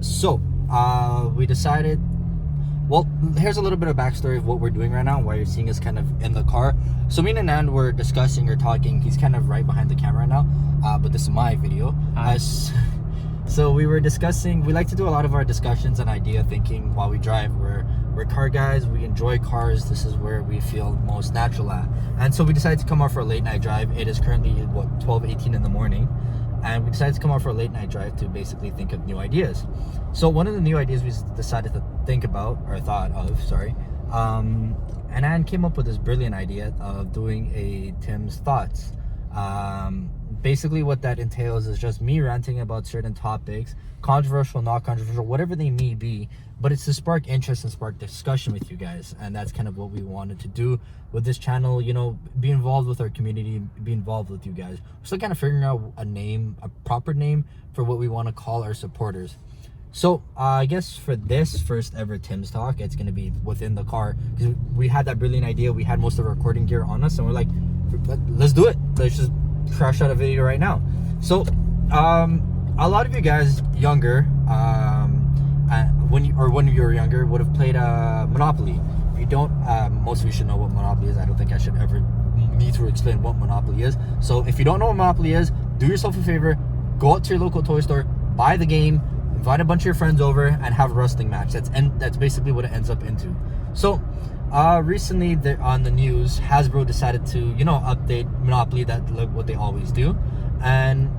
So, we decided. Well, here's a little bit of backstory of what we're doing right now. Why you're seeing us kind of in the car. So me and Anand were discussing or talking. He's kind of right behind the camera right now, but this is my video. So we were discussing. We like to do a lot of our discussions and idea thinking while we drive. We're car guys. We enjoy cars. This is where we feel most natural at. And so we decided to come out for a late night drive. It is currently 12:18 in the morning. And we decided to come out for a late night drive to basically think of new ideas. So one of the new ideas we decided to think about, or thought of, Anand came up with this brilliant idea of doing a Tim's Thoughts. Basically what that entails is just me ranting about certain topics, controversial, not controversial, whatever they may be, but it's to spark interest and spark discussion with you guys. And that's kind of what we wanted to do with this channel, you know, be involved with our community, be involved with you guys. We're still kind of figuring out a proper name for what we want to call our supporters. So I guess for this first ever Tim's Talk, it's going to be within the car, because we had that brilliant idea. We had most of our recording gear on us, and we're like, let's do it. Let's just crash out a video right now. So a lot of you guys younger, when you were younger, would have played Monopoly. If you don't, most of you should know what Monopoly is. I don't think I should ever need to explain what Monopoly is. So if you don't know what Monopoly is, do yourself a favor, go out to your local toy store, buy the game, invite a bunch of your friends over, and have a wrestling match. That's basically what it ends up into. So recently on the news, Hasbro decided to, you know, update Monopoly, what they always do. And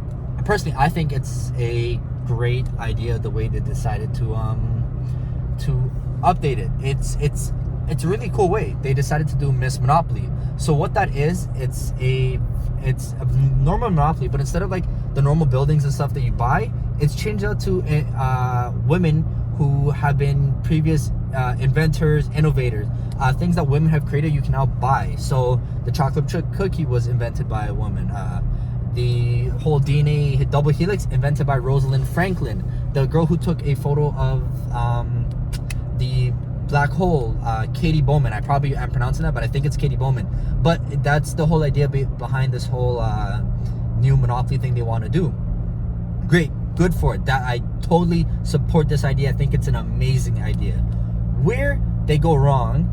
personally, I think it's a great idea the way they decided to update it. It's a really cool way. They decided to do Ms.Monopoly. So what that is, it's a normal Monopoly, but instead of like the normal buildings and stuff that you buy, it's changed out to women who have been previous inventors, innovators. Things that women have created, you can now buy. So the chocolate chip cookie was invented by a woman. The whole DNA double helix invented by Rosalind Franklin, the girl who took a photo of the black hole, Katie Bowman. I'm pronouncing that, but I think it's Katie Bowman. But that's the whole idea behind this whole new Monopoly thing they want to do. Great, good for it. That I totally support this idea. I think it's an amazing idea. Where they go wrong,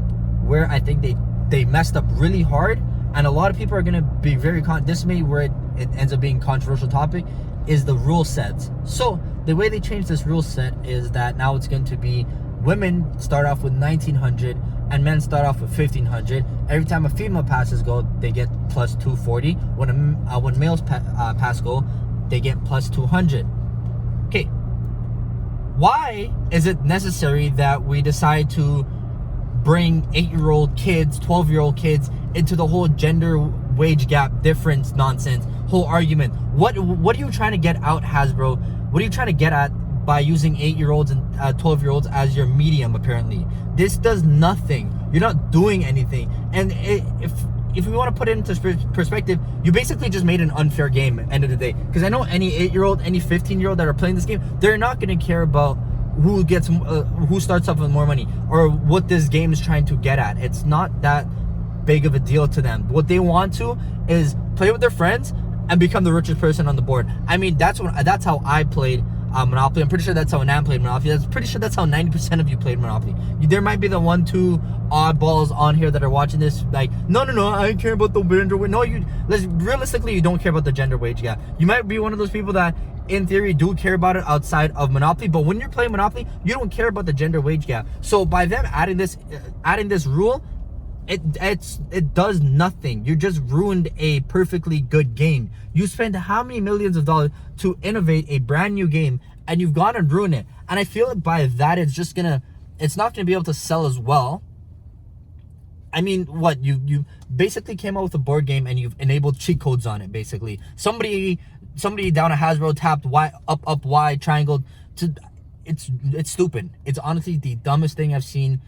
where I think they messed up really hard, and a lot of people are going to be very this may where it ends up being a controversial topic, is the rule sets. So the way they changed this rule set is that now it's going to be women start off with 1900 and men start off with 1500. Every time a female passes go, they get plus 240. When males pass go, they get plus 200. Okay, why is it necessary that we decide to bring 8-year-old kids, 12-year-old kids into the whole gender wage gap difference nonsense, whole argument? What are you trying to get out, Hasbro? What are you trying to get at by using 8-year-olds and 12-year-olds as your medium? Apparently this does nothing. You're not doing anything. And if we want to put it into perspective, you basically just made an unfair game at the end of the day. Because I know any 8-year-old, any 15-year-old that are playing this game, they're not going to care about who starts off with more money or what this game is trying to get at. It's not that big of a deal to them. What they want to is play with their friends and become the richest person on the board. I mean, that's how I played Monopoly. I'm pretty sure that's how Anand played Monopoly. I'm pretty sure that's how 90% of you played Monopoly. There might be the 1-2 oddballs on here that are watching this like, no, I don't care about the gender wage. No, realistically, you don't care about the gender wage gap. You might be one of those people that in theory do care about it outside of Monopoly, but when you're playing Monopoly, you don't care about the gender wage gap. So by them adding this rule, it does nothing. You just ruined a perfectly good game. You spent how many millions of dollars to innovate a brand new game, and you've gone and ruined it. And I feel like by that, it's not gonna be able to sell as well. I mean, what you basically came out with a board game and you've enabled cheat codes on it. Basically, somebody down at Hasbro tapped Y up Y triangle to. It's stupid. It's honestly the dumbest thing I've seen.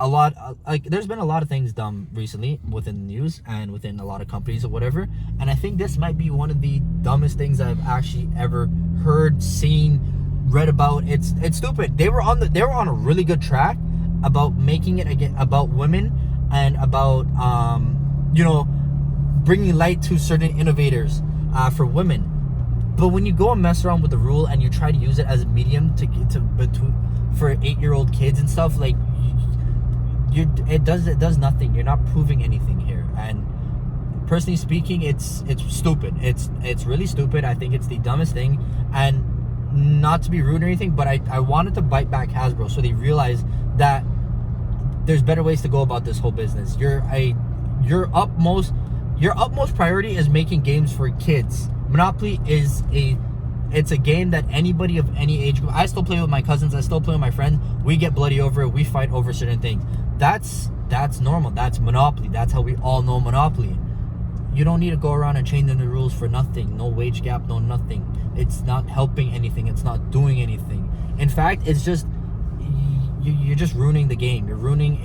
There's been a lot of things dumb recently within the news and within a lot of companies or whatever, and I think this might be one of the dumbest things I've actually ever heard, seen, read about. It's stupid. They were on a really good track about making it again about women and about bringing light to certain innovators for women. But when you go and mess around with the rule and you try to use it as a medium for 8-year-old kids and stuff, like it does nothing. You're not proving anything here. And personally speaking, it's stupid. It's really stupid. I think it's the dumbest thing. And not to be rude or anything, but I wanted to bite back Hasbro so they realize that there's better ways to go about this whole business. Your utmost priority is making games for kids. Monopoly is it's a game that anybody of any age group. I still play with my cousins. I still play with my friends. We get bloody over it. We fight over certain things. That's normal. That's Monopoly. That's how we all know Monopoly. You don't need to go around and changing the rules for nothing. No wage gap, no nothing. It's not helping anything. It's not doing anything. In fact, it's just you're just ruining the game. You're ruining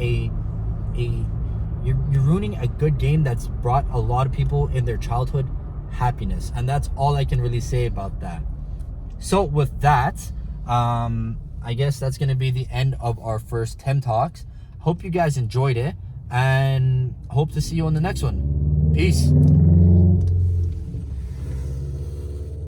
you're ruining a good game that's brought a lot of people in their childhood happiness. And that's all I can really say about that. So with that, I guess that's going to be the end of our first 10 talks. Hope you guys enjoyed it and hope to see you on the next one. Peace.